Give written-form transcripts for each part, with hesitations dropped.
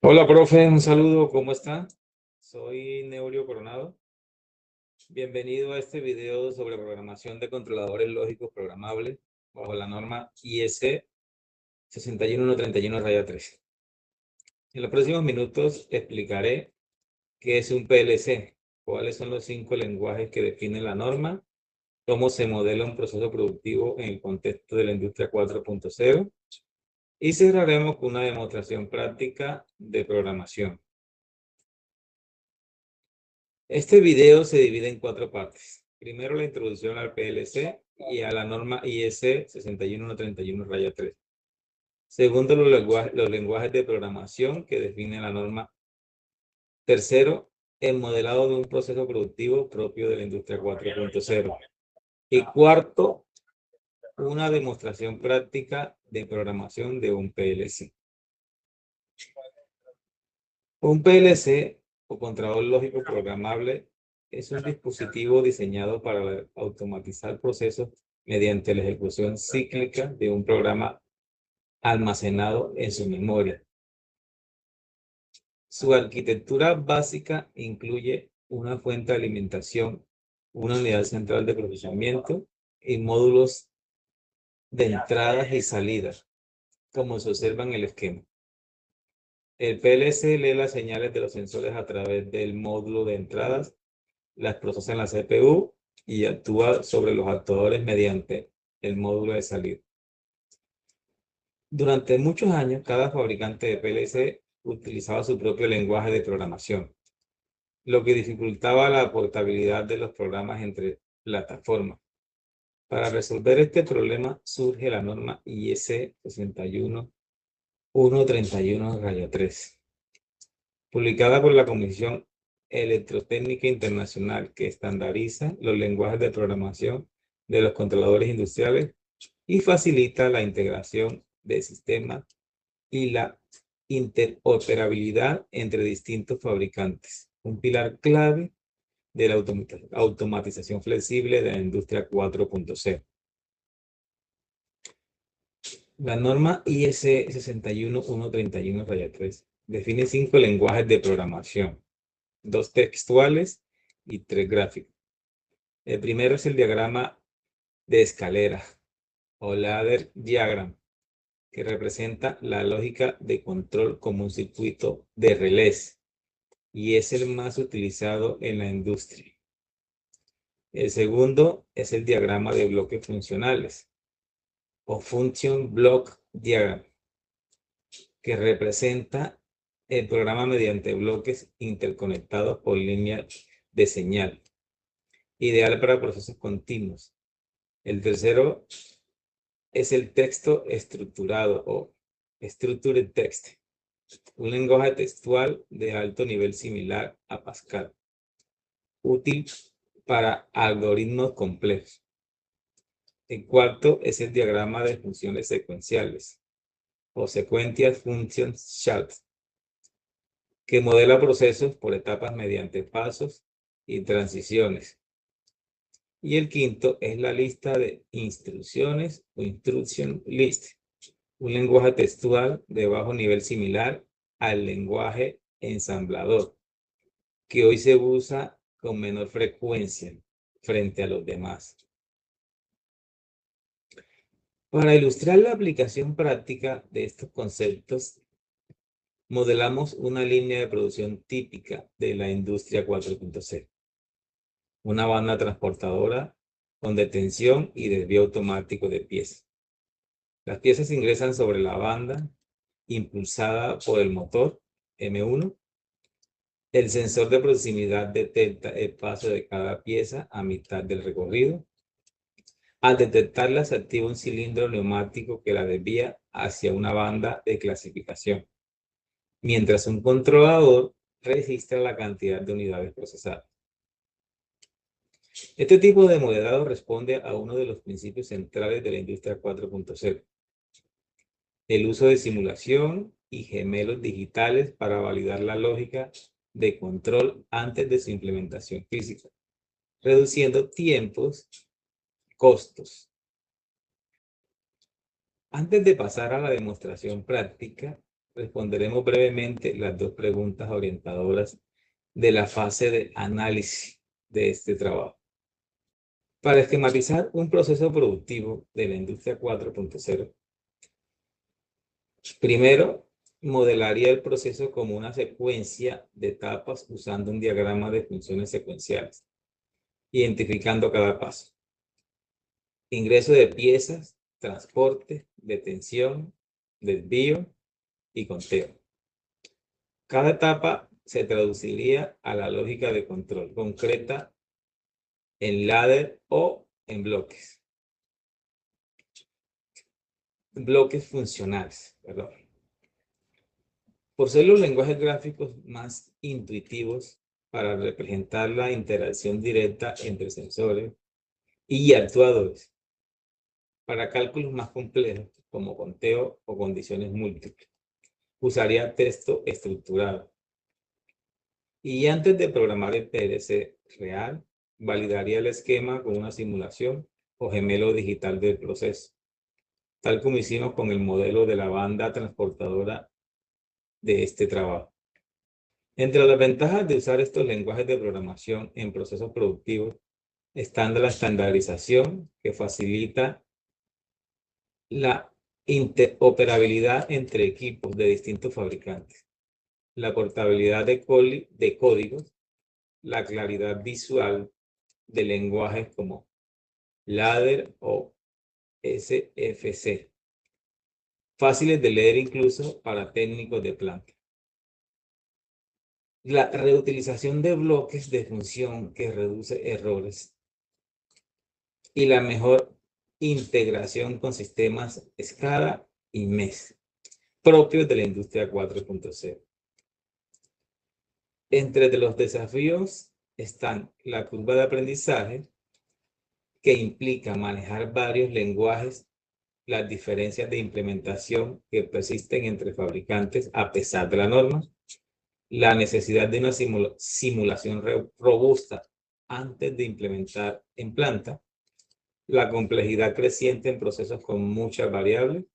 Hola, profe, un saludo, ¿cómo está? Soy Neurio Coronado. Bienvenido a este video sobre programación de controladores lógicos programables bajo la norma IEC 61131-3. En los próximos minutos explicaré qué es un PLC, cuáles son los 5 lenguajes que definen la norma, cómo se modela un proceso productivo en el contexto de la industria 4.0 y cerraremos con una demostración práctica de programación. Este video se divide en 4 partes. Primero, la introducción al PLC y a la norma IEC 61131-3. Segundo, los lenguajes de programación que definen la norma. Tercero, el modelado de un proceso productivo propio de la industria 4.0. Y cuarto, una demostración práctica de programación de un PLC. Un PLC o controlador lógico programable es un dispositivo diseñado para automatizar procesos mediante la ejecución cíclica de un programa almacenado en su memoria. Su arquitectura básica incluye una fuente de alimentación, una unidad central de procesamiento y módulos de entradas y salidas, como se observa en el esquema. El PLC lee las señales de los sensores a través del módulo de entradas, las procesa en la CPU y actúa sobre los actuadores mediante el módulo de salida. Durante muchos años, cada fabricante de PLC utilizaba su propio lenguaje de programación, lo que dificultaba la portabilidad de los programas entre plataformas. Para resolver este problema surge la norma IEC 61131-3, publicada por la Comisión Electrotécnica Internacional, que estandariza los lenguajes de programación de los controladores industriales y facilita la integración de sistemas y la interoperabilidad entre distintos fabricantes, un pilar clave de la automatización flexible de la industria 4.0. La norma IEC 61131-3 define 5 lenguajes de programación, 2 textuales y 3 gráficos. El primero es el diagrama de escalera o ladder diagram, que representa la lógica de control como un circuito de relés y es el más utilizado en la industria. El segundo es el diagrama de bloques funcionales o function block diagram, que representa el programa mediante bloques interconectados por líneas de señal, ideal para procesos continuos. El tercero es el texto estructurado o structured text, un lenguaje textual de alto nivel similar a Pascal, útil para algoritmos complejos. El cuarto es el diagrama de funciones secuenciales o Sequential Function Chart, que modela procesos por etapas mediante pasos y transiciones. Y el quinto es la lista de instrucciones o Instruction List, un lenguaje textual de bajo nivel similar al lenguaje ensamblador, que hoy se usa con menor frecuencia frente a los demás. Para ilustrar la aplicación práctica de estos conceptos, modelamos una línea de producción típica de la industria 4.0. Una banda transportadora con detención y desvío automático de piezas. Las piezas ingresan sobre la banda impulsada por el motor M1. El sensor de proximidad detecta el paso de cada pieza a mitad del recorrido. Al detectarla, se activa un cilindro neumático que la desvía hacia una banda de clasificación, mientras un controlador registra la cantidad de unidades procesadas. Este tipo de modelado responde a uno de los principios centrales de la industria 4.0, el uso de simulación y gemelos digitales para validar la lógica de control antes de su implementación física, reduciendo tiempos, costos. Antes de pasar a la demostración práctica, responderemos brevemente las dos preguntas orientadoras de la fase de análisis de este trabajo. Para esquematizar un proceso productivo de la industria 4.0, primero modelaría el proceso como una secuencia de etapas usando un diagrama de funciones secuenciales, identificando cada paso. Ingreso de piezas, transporte, detención, desvío y conteo. Cada etapa se traduciría a la lógica de control concreta en ladder o en bloques. Bloques funcionales, perdón. Por ser los lenguajes gráficos más intuitivos para representar la interacción directa entre sensores y actuadores, para cálculos más complejos como conteo o condiciones múltiples, usaría texto estructurado. Y antes de programar el PLC real, validaría el esquema con una simulación o gemelo digital del proceso, tal como hicimos con el modelo de la banda transportadora de este trabajo. Entre las ventajas de usar estos lenguajes de programación en procesos productivos están la estandarización, que facilita la interoperabilidad entre equipos de distintos fabricantes, la portabilidad de códigos, la claridad visual de lenguajes como ladder o SFC, fáciles de leer incluso para técnicos de planta. La reutilización de bloques de función que reduce errores y la mejor integración con sistemas SCADA y MES propios de la industria 4.0. Entre los desafíos están la curva de aprendizaje, que implica manejar varios lenguajes, las diferencias de implementación que persisten entre fabricantes a pesar de la norma, la necesidad de una simulación robusta antes de implementar en planta, la complejidad creciente en procesos con muchas variables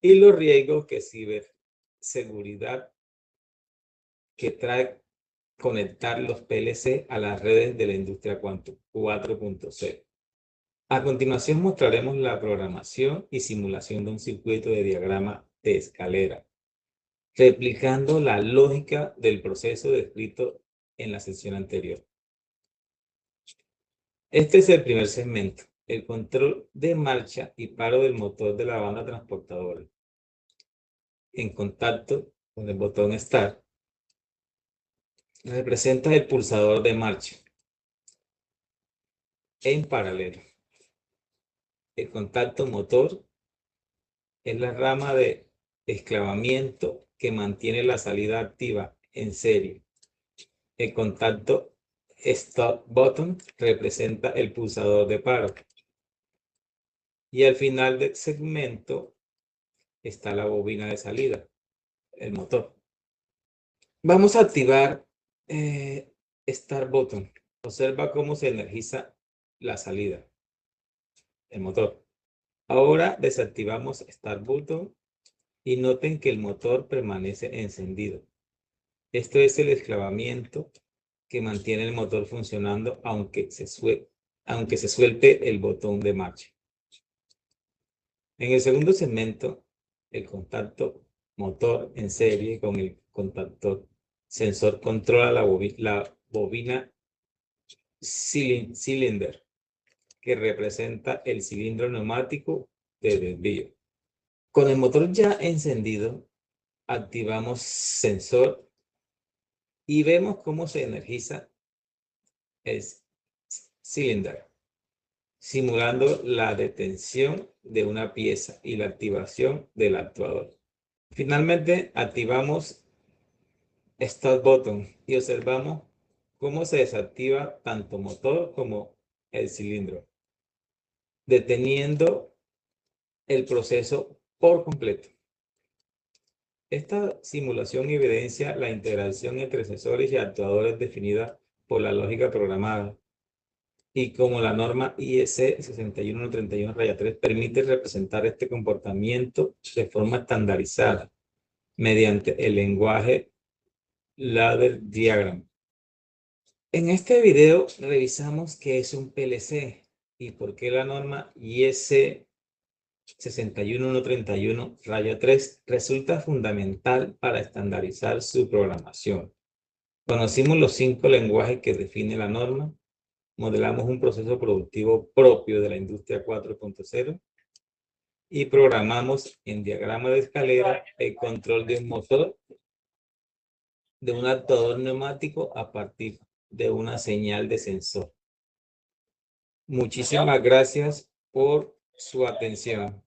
y los riesgos que ciberseguridad que trae conectar los PLC a las redes de la industria 4.0. A continuación mostraremos la programación y simulación de un circuito de diagrama de escalera, replicando la lógica del proceso descrito en la sesión anterior. Este es el primer segmento, el control de marcha y paro del motor de la banda transportadora. En contacto con el botón Start, representa el pulsador de marcha en paralelo. El contacto motor es la rama de esclavamiento que mantiene la salida activa en serie. El contacto Stop Button representa el pulsador de paro. Y al final del segmento está la bobina de salida, el motor. Vamos a activar Start Button. Observa cómo se energiza la salida, el motor. Ahora desactivamos Start Button y noten que el motor permanece encendido. Esto es el esclavamiento que mantiene el motor funcionando aunque se suelte el botón de marcha. En el segundo segmento, el contacto motor en serie con el contactor sensor controla la bobina cylinder, que representa el cilindro neumático de desvío. Con el motor ya encendido, activamos sensor y vemos cómo se energiza el cilindro, simulando la detención de una pieza y la activación del actuador. Finalmente, activamos Start Button y observamos cómo se desactiva tanto motor como el cilindro, deteniendo el proceso por completo. Esta simulación evidencia la integración entre sensores y actuadores definida por la lógica programada y como la norma IEC 61131-3 permite representar este comportamiento de forma estandarizada mediante el lenguaje Ladder Diagram. En este video revisamos qué es un PLC y por qué la norma IS 61131-3 resulta fundamental para estandarizar su programación. Conocimos los 5 lenguajes que define la norma, modelamos un proceso productivo propio de la industria 4.0 y programamos en diagrama de escalera el control de un motor, de un actuador neumático a partir de una señal de sensor. Muchísimas gracias por su atención.